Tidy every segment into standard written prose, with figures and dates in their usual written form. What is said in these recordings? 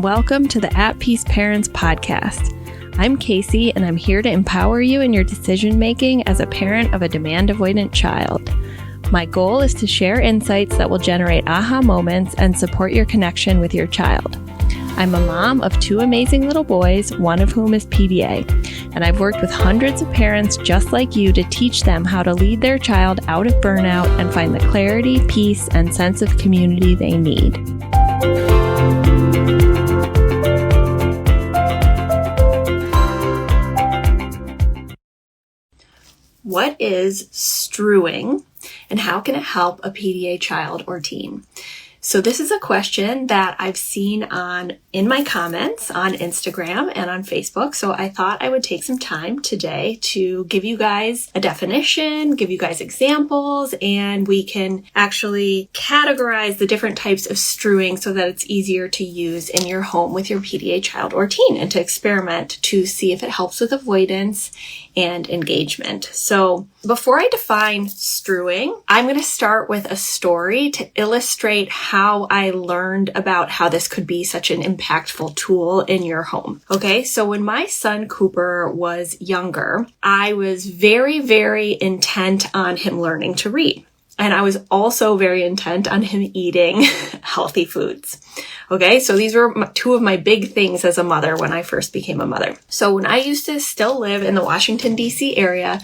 and welcome to the At Peace Parents podcast. I'm Casey, and I'm here to empower you in your decision-making as a parent of a demand-avoidant child. My goal is to share insights that will generate aha moments and support your connection with your child. I'm a mom of two amazing little boys, one of whom is PDA, and I've worked with hundreds of parents just like you to teach them how to lead their child out of burnout and find the clarity, peace, and sense of community they need. What is strewing, and how can it help a PDA child or teen? So this is a question that I've seen in my comments on Instagram and on Facebook. So I thought I would take some time today to give you guys a definition, give you guys examples, and we can actually categorize the different types of strewing so that it's easier to use in your home with your PDA child or teen and to experiment to see if it helps with avoidance and engagement. So before I define strewing, I'm going to start with a story to illustrate how I learned about how this could be such an impactful tool in your home. Okay, so when my son Cooper was younger, I was very, very intent on him learning to read. And I was also very intent on him eating healthy foods. Okay, so these were two of my big things as a mother when I first became a mother. So when I used to still live in the Washington, D.C. area,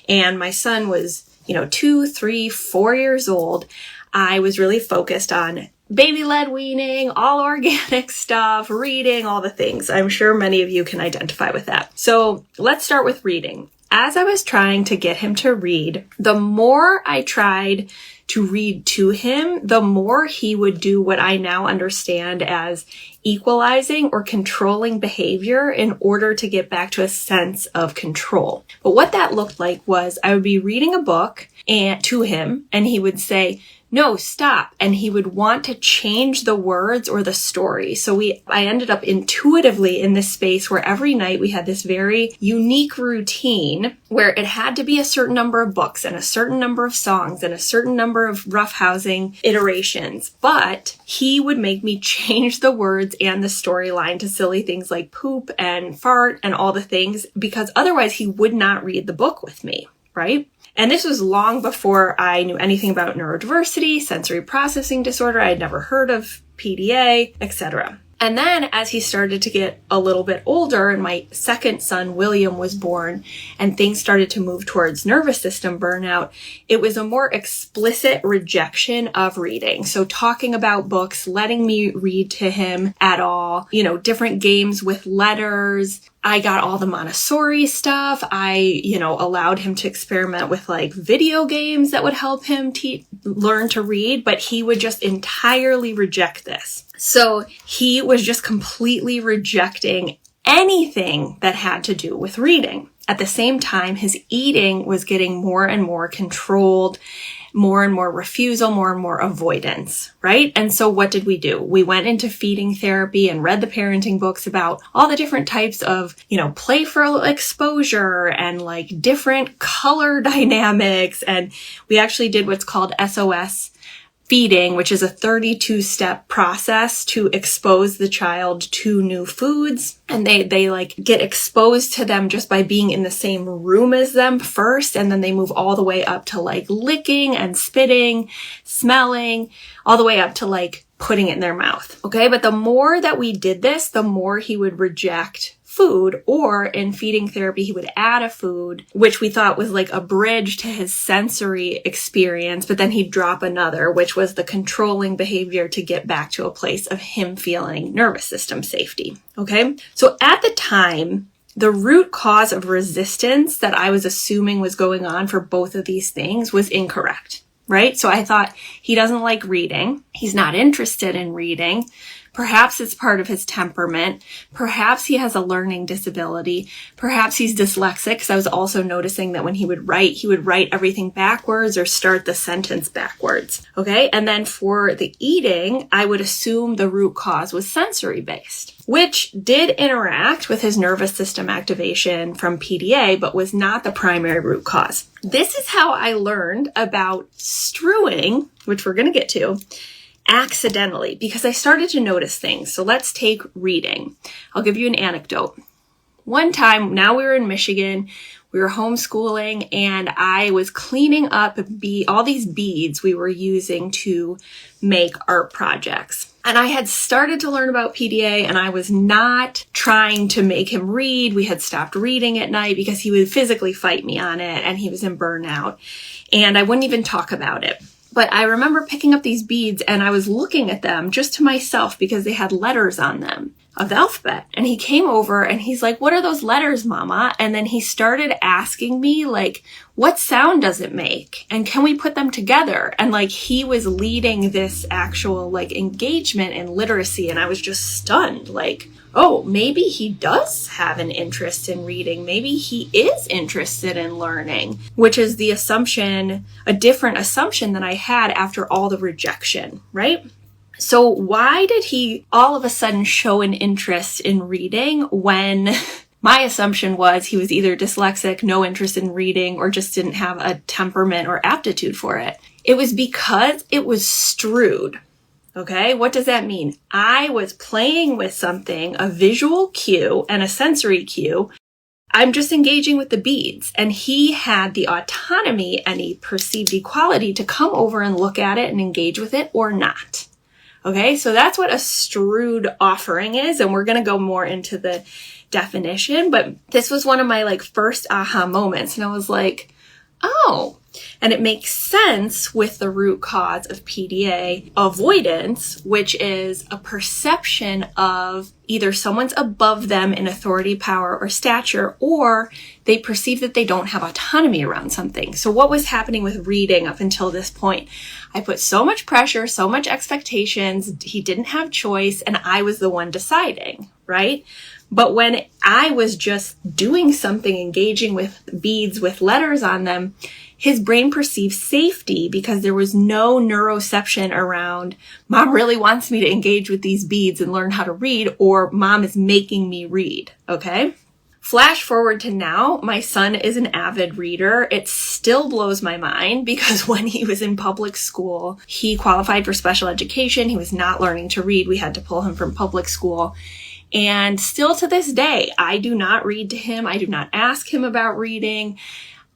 and my son was, 2, 3, 4 years old, I was really focused on baby-led weaning, all organic stuff, reading, all the things. I'm sure many of you can identify with that. So let's start with reading. As I was trying to get him to read, the more I tried to read to him, the more he would do what I now understand as equalizing or controlling behavior in order to get back to a sense of control. But what that looked like was I would be reading a book to him, and he would say, "No, stop." And he would want to change the words or the story. So I ended up intuitively in this space where every night we had this very unique routine where it had to be a certain number of books and a certain number of songs and a certain number of roughhousing iterations. But he would make me change the words and the storyline to silly things like poop and fart and all the things, because otherwise he would not read the book with me, right? And this was long before I knew anything about neurodiversity, sensory processing disorder. I had never heard of PDA, etc. And then as he started to get a little bit older and my second son, William, was born and things started to move towards nervous system burnout, it was a more explicit rejection of reading. So talking about books, letting me read to him at all, different games with letters. I got all the Montessori stuff. I, allowed him to experiment with video games that would help him learn to read, but he would just entirely reject this. So he was just completely rejecting anything that had to do with reading. At the same time, his eating was getting more and more controlled, more and more refusal, more and more avoidance, right? And so what did we do? We went into feeding therapy and read the parenting books about all the different types of, playful exposure and different color dynamics. And we actually did what's called SOS feeding, which is a 32-step process to expose the child to new foods. And they get exposed to them just by being in the same room as them first. And then they move all the way up to licking and spitting, smelling, all the way up to putting it in their mouth. Okay. But the more that we did this, the more he would reject food, or in feeding therapy, he would add a food, which we thought was a bridge to his sensory experience, but then he'd drop another, which was the controlling behavior to get back to a place of him feeling nervous system safety. Okay. So at the time, the root cause of resistance that I was assuming was going on for both of these things was incorrect, right? So I thought he doesn't like reading. He's not interested in reading. Perhaps it's part of his temperament. Perhaps he has a learning disability. Perhaps he's dyslexic, because I was also noticing that when he would write everything backwards or start the sentence backwards. Okay. And then for the eating, I would assume the root cause was sensory-based, which did interact with his nervous system activation from PDA, but was not the primary root cause. This is how I learned about strewing, which we're going to get to, accidentally because I started to notice things. So let's take reading. I'll give you an anecdote. One time, now we were in Michigan, we were homeschooling, and I was cleaning up all these beads we were using to make art projects. And I had started to learn about PDA, and I was not trying to make him read. We had stopped reading at night because he would physically fight me on it, and he was in burnout. And I wouldn't even talk about it. But I remember picking up these beads, and I was looking at them just to myself because they had letters on them of the alphabet. And he came over and he's like, "What are those letters, Mama?" And then he started asking me, like, "What sound does it make? And can we put them together?" And like, he was leading this actual like engagement in literacy. And I was just stunned, like, oh, maybe he does have an interest in reading. Maybe he is interested in learning, which is the assumption, a different assumption than I had after all the rejection, right? So why did he all of a sudden show an interest in reading when my assumption was he was either dyslexic, no interest in reading, or just didn't have a temperament or aptitude for it? It was because it was strewed. Okay, what does that mean? I was playing with something, a visual cue and a sensory cue. I'm just engaging with the beads, and he had the autonomy and he perceived equality to come over and look at it and engage with it or not. Okay, so that's what a strewed offering is, and we're going to go more into the definition, but this was one of my like first aha moments, and I was like, oh. And it makes sense with the root cause of PDA avoidance, which is a perception of either someone's above them in authority, power, or stature, or they perceive that they don't have autonomy around something. So what was happening with reading up until this point? I put so much pressure, so much expectations, he didn't have choice, and I was the one deciding, right? But when I was just doing something, engaging with beads with letters on them, his brain perceived safety because there was no neuroception around, Mom really wants me to engage with these beads and learn how to read, or Mom is making me read, okay? Flash forward to now, my son is an avid reader. It still blows my mind because when he was in public school, he qualified for special education. He was not learning to read. We had to pull him from public school. And still to this day, I do not read to him. I do not ask him about reading.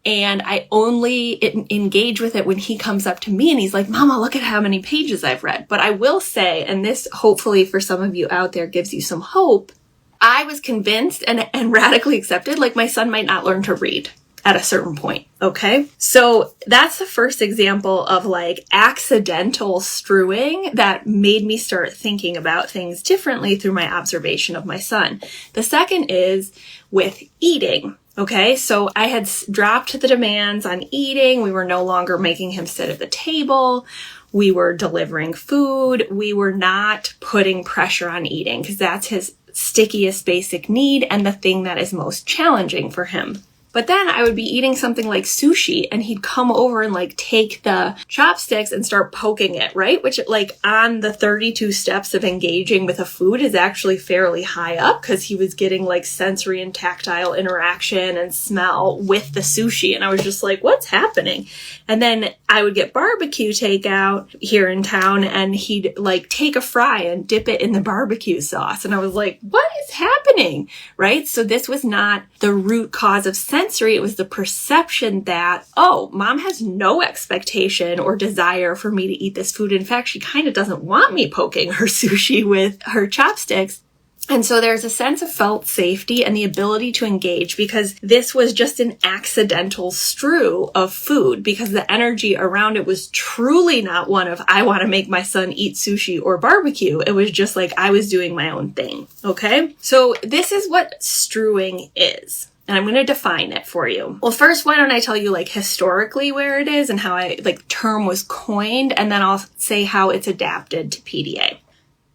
And I only engage with it when he comes up to me and he's like, Mama, look at how many pages I've read. But I will say, and this hopefully for some of you out there gives you some hope, I was convinced and radically accepted, like my son might not learn to read at a certain point. Okay. So that's the first example of like accidental strewing that made me start thinking about things differently through my observation of my son. The second is with eating. Okay, so I had dropped the demands on eating. We were no longer making him sit at the table. We were delivering food. We were not putting pressure on eating because that's his stickiest basic need and the thing that is most challenging for him. But then I would be eating something like sushi and he'd come over and like take the chopsticks and start poking it, right? Which like on the 32 steps of engaging with a food is actually fairly high up because he was getting like sensory and tactile interaction and smell with the sushi. And I was just like, what's happening? And then I would get barbecue takeout here in town and he'd like take a fry and dip it in the barbecue sauce. And I was like, what is happening? Right? So this was not the root cause of sensory. It was the perception that, oh, Mom has no expectation or desire for me to eat this food. In fact, she kind of doesn't want me poking her sushi with her chopsticks. And so there's a sense of felt safety and the ability to engage because this was just an accidental strew of food because the energy around it was truly not one of, I want to make my son eat sushi or barbecue. It was just like I was doing my own thing. Okay. So this is what strewing is. And I'm going to define it for you. Well, first, why don't I tell you like historically where it is and how term was coined, and then I'll say how it's adapted to PDA.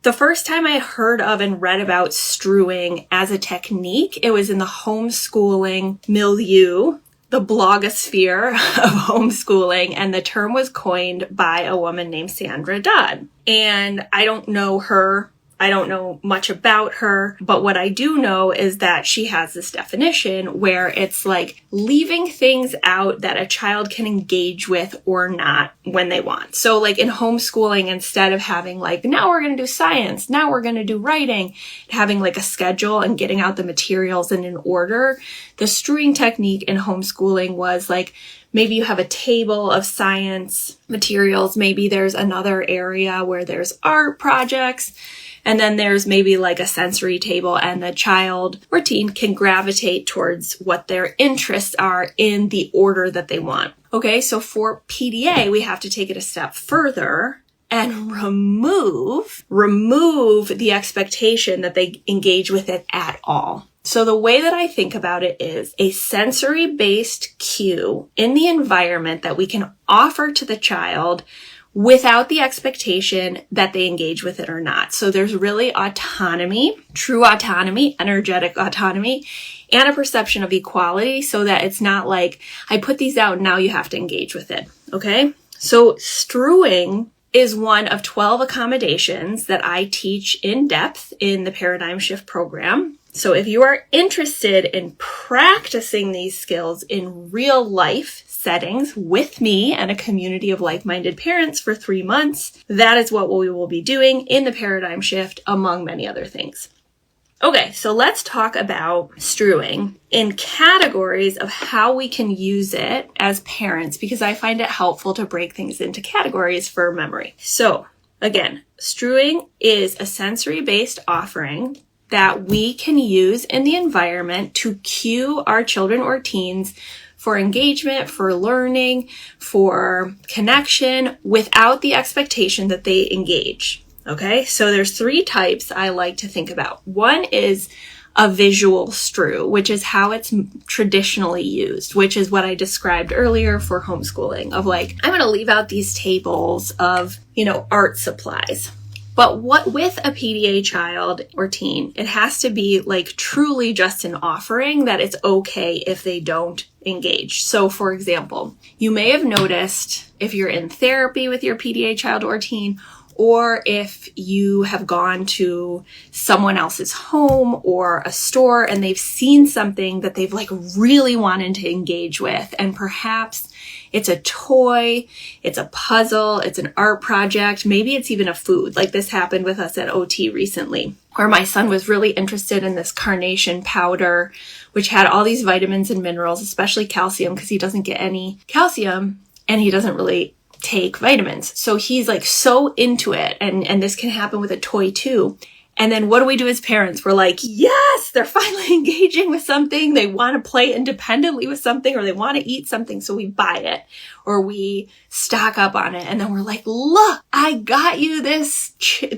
The first time I heard of and read about strewing as a technique, it was in the homeschooling milieu, the blogosphere of homeschooling, and the term was coined by a woman named Sandra Dodd. And I don't know her I don't know much about her, but what I do know is that she has this definition where it's like leaving things out that a child can engage with or not when they want. So like in homeschooling, instead of having like, now we're going to do science, now we're going to do writing, having like a schedule and getting out the materials in an order, the strewing technique in homeschooling was like, maybe you have a table of science materials. Maybe there's another area where there's art projects. And then there's maybe like a sensory table, and the child or teen can gravitate towards what their interests are in the order that they want. Okay, so for PDA, we have to take it a step further and remove the expectation that they engage with it at all. So the way that I think about it is a sensory-based cue in the environment that we can offer to the child without the expectation that they engage with it or not. So there's really autonomy, true autonomy, energetic autonomy, and a perception of equality so that it's not like, I put these out and now you have to engage with it. Okay? So strewing is one of 12 accommodations that I teach in depth in the Paradigm Shift program. So if you are interested in practicing these skills in real life settings with me and a community of like-minded parents for 3 months, that is what we will be doing in the Paradigm Shift, among many other things. Okay, so let's talk about strewing in categories of how we can use it as parents, because I find it helpful to break things into categories for memory. So again, strewing is a sensory-based offering that we can use in the environment to cue our children or teens for engagement, for learning, for connection, without the expectation that they engage. Okay, so there's 3 types I like to think about. One is a visual strew, which is how it's traditionally used, which is what I described earlier for homeschooling, of like, I'm going to leave out these tables of, art supplies. But what with a PDA child or teen, it has to be like truly just an offering that it's okay if they don't engage. So for example, you may have noticed if you're in therapy with your PDA child or teen, or if you have gone to someone else's home or a store and they've seen something that they've like really wanted to engage with, and perhaps it's a toy, it's a puzzle, it's an art project, maybe it's even a food. Like this happened with us at OT recently, where my son was really interested in this carnation powder, which had all these vitamins and minerals, especially calcium, because he doesn't get any calcium and he doesn't really take vitamins. So he's like so into it. And this can happen with a toy too. And then what do we do as parents? We're like, yes, they're finally engaging with something. They want to play independently with something, or they want to eat something. So we buy it or we stock up on it. And then we're like, look, I got you this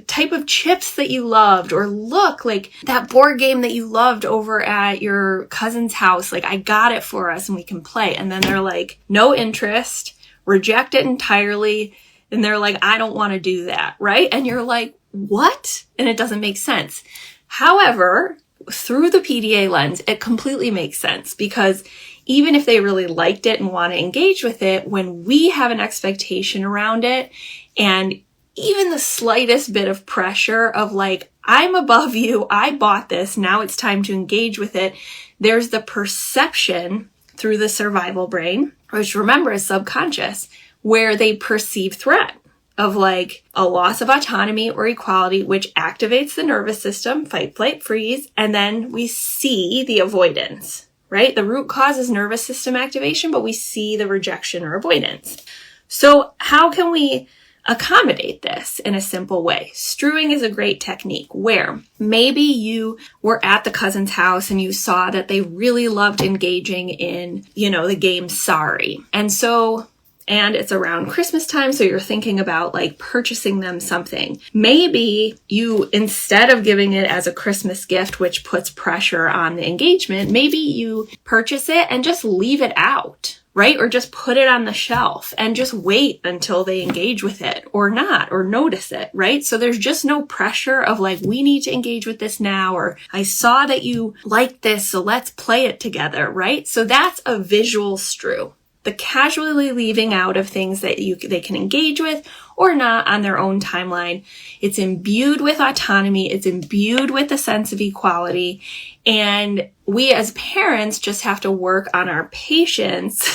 type of chips that you loved. Or look, like that board game that you loved over at your cousin's house. Like I got it for us and we can play. And then they're like, no interest, reject it entirely. And they're like, I don't want to do that. Right. And you're like, what? And it doesn't make sense. However, through the PDA lens, it completely makes sense, because even if they really liked it and want to engage with it, when we have an expectation around it and even the slightest bit of pressure of like, I'm above you, I bought this, now it's time to engage with it, there's the perception through the survival brain, which remember is subconscious, where they perceive threat of like a loss of autonomy or equality, which activates the nervous system, fight, flight, freeze, and then we see the avoidance, right? The root cause is nervous system activation, but we see the rejection or avoidance. So how can we accommodate this in a simple way? Strewing is a great technique where maybe you were at the cousin's house and you saw that they really loved engaging in, the game Sorry. And it's around Christmas time, so you're thinking about like purchasing them something. Maybe you, instead of giving it as a Christmas gift, which puts pressure on the engagement, maybe you purchase it and just leave it out, right? Or just put it on the shelf and just wait until they engage with it or not, or notice it, right? So there's just no pressure of like, we need to engage with this now, or I saw that you like this, so let's play it together, right? So that's a visual strew. the casually leaving out of things that they can engage with or not on their own timeline. It's imbued with autonomy. It's imbued with a sense of equality. And we as parents just have to work on our patience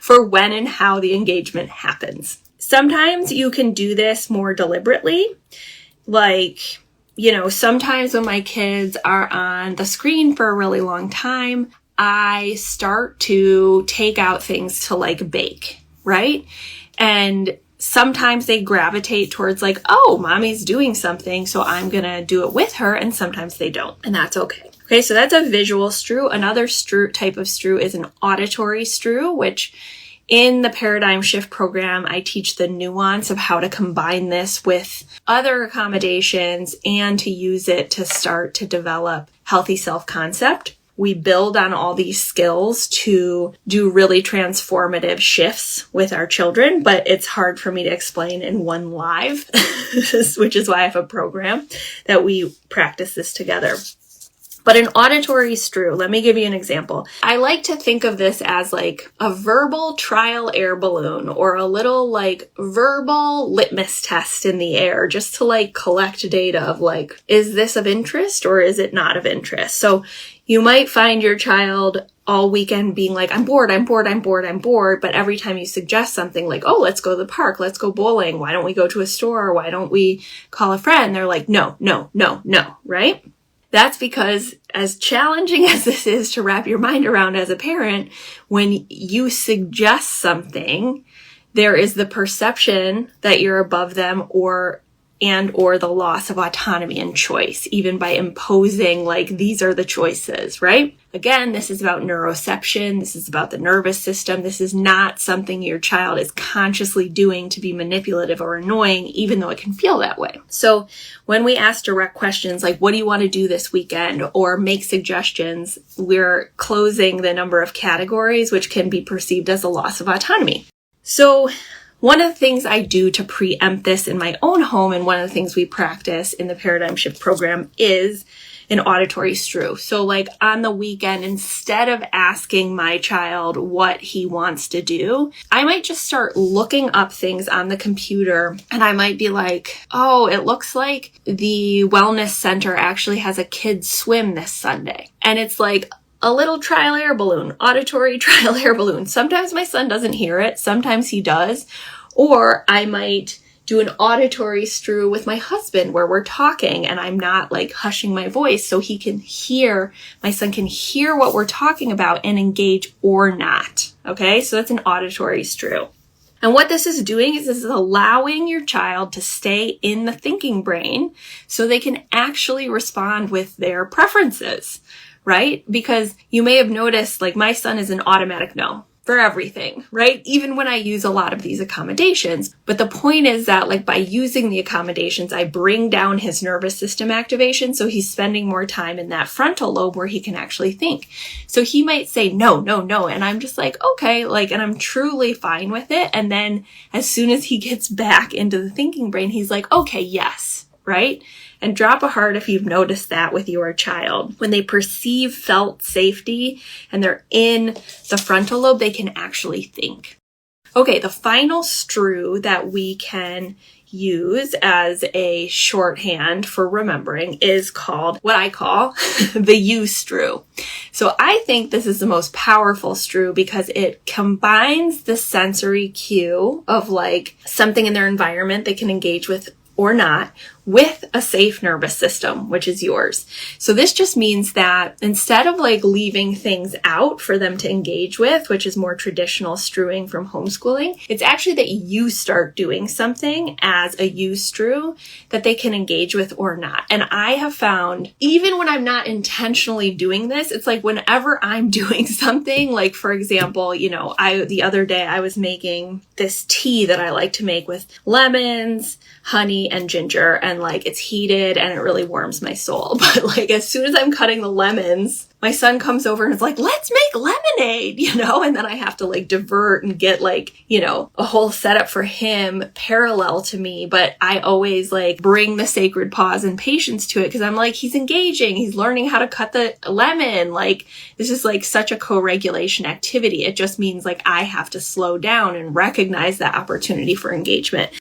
for when and how the engagement happens. Sometimes you can do this more deliberately. Like, sometimes when my kids are on the screen for a really long time, I start to take out things to like bake, right? And sometimes they gravitate towards like, oh, mommy's doing something, so I'm going to do it with her. And sometimes they don't. And that's okay. Okay, so that's a visual strew. Another type of strew is an auditory strew, which in the Paradigm Shift program, I teach the nuance of how to combine this with other accommodations and to use it to start to develop healthy self-concept. We build on all these skills to do really transformative shifts with our children, but it's hard for me to explain in one live, which is why I have a program that we practice this together. But an auditory strew, let me give you an example. I like to think of this as like a verbal trial air balloon or a little like verbal litmus test in the air just to like collect data of like, is this of interest or is it not of interest? So you might find your child all weekend being like, I'm bored. But every time you suggest something like, oh, let's go to the park, let's go bowling, why don't we go to a store? Why don't we call a friend? They're like, no, right? That's because as challenging as this is to wrap your mind around as a parent, when you suggest something, there is the perception that you're above them or the loss of autonomy and choice, even by imposing like, these are the choices, right? Again, this is about neuroception. This is about the nervous system. This is not something your child is consciously doing to be manipulative or annoying, even though it can feel that way. So when we ask direct questions like, what do you want to do this weekend? Or make suggestions, we're closing the number of categories, which can be perceived as a loss of autonomy. So one of the things I do to preempt this in my own home, and one of the things we practice in the Paradigm Shift program, is an auditory strew. So like on the weekend, instead of asking my child what he wants to do, I might just start looking up things on the computer, and I might be like, oh, it looks like the wellness center actually has a kids swim this Sunday. And it's like a little trial air balloon, auditory trial air balloon. Sometimes my son doesn't hear it. Sometimes he does. Or I might do an auditory strew with my husband where we're talking and I'm not like hushing my voice so he can hear, my son can hear what we're talking about and engage or not. Okay, so that's an auditory strew. And what this is doing is this is allowing your child to stay in the thinking brain so they can actually respond with their preferences, right? Because you may have noticed like my son is an automatic no for everything, right? Even when I use a lot of these accommodations. But the point is that like by using the accommodations, I bring down his nervous system activation. So he's spending more time in that frontal lobe where he can actually think. So he might say, no. And I'm just like, okay, like, and I'm truly fine with it. And then as soon as he gets back into the thinking brain, he's like, okay, yes, right? And drop a heart if you've noticed that with your child. When they perceive felt safety and they're in the frontal lobe, they can actually think. Okay, the final strew that we can use as a shorthand for remembering is called what I call the you strew. So I think this is the most powerful strew because it combines the sensory cue of like something in their environment they can engage with or not, with a safe nervous system, which is yours. So this just means that instead of like leaving things out for them to engage with, which is more traditional strewing from homeschooling, it's actually that you start doing something as a you strew that they can engage with or not. And I have found, even when I'm not intentionally doing this, it's like whenever I'm doing something, like for example, the other day I was making this tea that I like to make with lemons, honey, and ginger, and like it's heated and it really warms my soul. But like as soon as I'm cutting the lemons, my son comes over and is like, let's make lemonade, and then I have to like divert and get like, a whole setup for him parallel to me. But I always like bring the sacred pause and patience to it because I'm like, he's engaging. He's learning how to cut the lemon. Like, this is like such a co-regulation activity. It just means like I have to slow down and recognize that opportunity for engagement.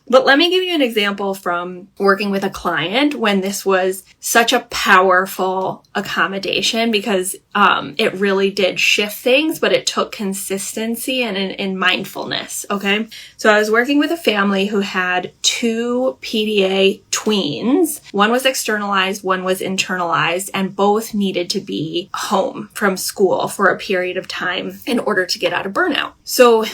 But let me give you an example from working with a client when this was such a powerful accommodation because it really did shift things, but it took consistency and mindfulness, okay? So I was working with a family who had 2 PDA tweens. One was externalized, one was internalized, and both needed to be home from school for a period of time in order to get out of burnout. So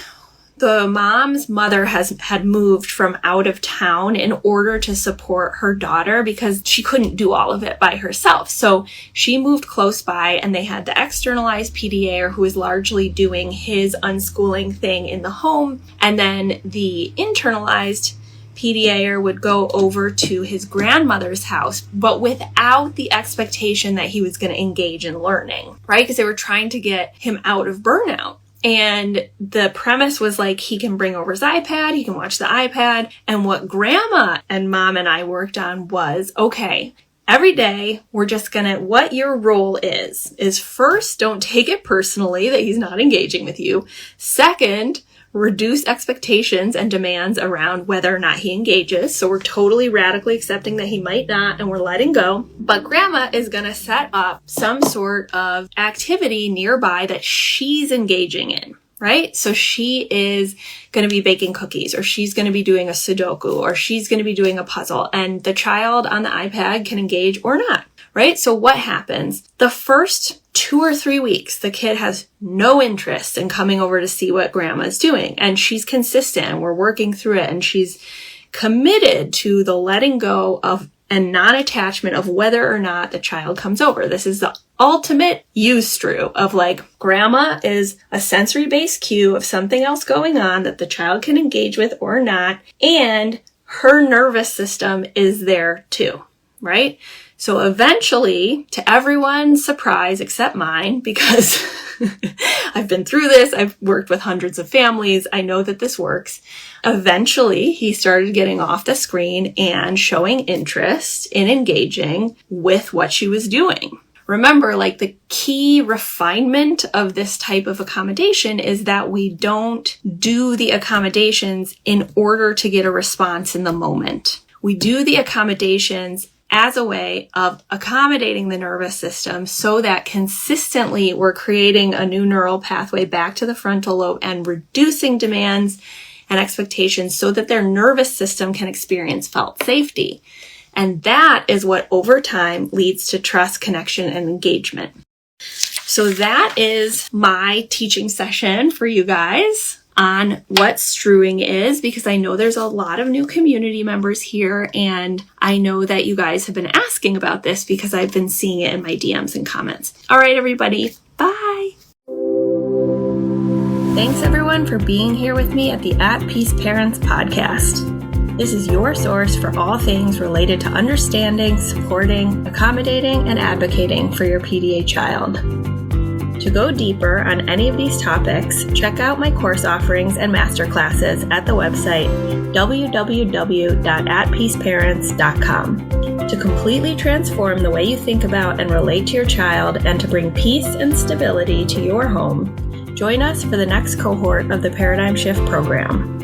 the mom's mother had moved from out of town in order to support her daughter because she couldn't do all of it by herself. So she moved close by and they had the externalized PDA who was largely doing his unschooling thing in the home. And then the internalized PDA would go over to his grandmother's house, but without the expectation that he was going to engage in learning, right? Because they were trying to get him out of burnout. And the premise was like, he can bring over his iPad, he can watch the iPad. And what grandma and mom and I worked on was, okay, every day we're just what your role is first, don't take it personally that he's not engaging with you. Second, reduce expectations and demands around whether or not he engages. So we're totally radically accepting that he might not and we're letting go. But grandma is going to set up some sort of activity nearby that she's engaging in, right? So she is going to be baking cookies or she's going to be doing a Sudoku or she's going to be doing a puzzle and the child on the iPad can engage or not, right? So what happens? The first 2 or 3 weeks, the kid has no interest in coming over to see what grandma's doing. And she's consistent and we're working through it. And she's committed to the letting go of and non-attachment of whether or not the child comes over. This is the ultimate use Strew of like, grandma is a sensory-based cue of something else going on that the child can engage with or not. And her nervous system is there too, right? So eventually, to everyone's surprise except mine, because I've been through this, I've worked with hundreds of families, I know that this works. Eventually, he started getting off the screen and showing interest in engaging with what she was doing. Remember, like the key refinement of this type of accommodation is that we don't do the accommodations in order to get a response in the moment. We do the accommodations as a way of accommodating the nervous system so that consistently we're creating a new neural pathway back to the frontal lobe and reducing demands and expectations so that their nervous system can experience felt safety. And that is what over time leads to trust, connection, and engagement. So that is my teaching session for you guys on what strewing is, because I know there's a lot of new community members here, and I know that you guys have been asking about this because I've been seeing it in my DMs and comments. All right, everybody. Bye. Thanks, everyone, for being here with me at the At Peace Parents podcast. This is your source for all things related to understanding, supporting, accommodating, and advocating for your PDA child. To go deeper on any of these topics, check out my course offerings and masterclasses at the website www.atpeaceparents.com. To completely transform the way you think about and relate to your child and to bring peace and stability to your home, join us for the next cohort of the Paradigm Shift program.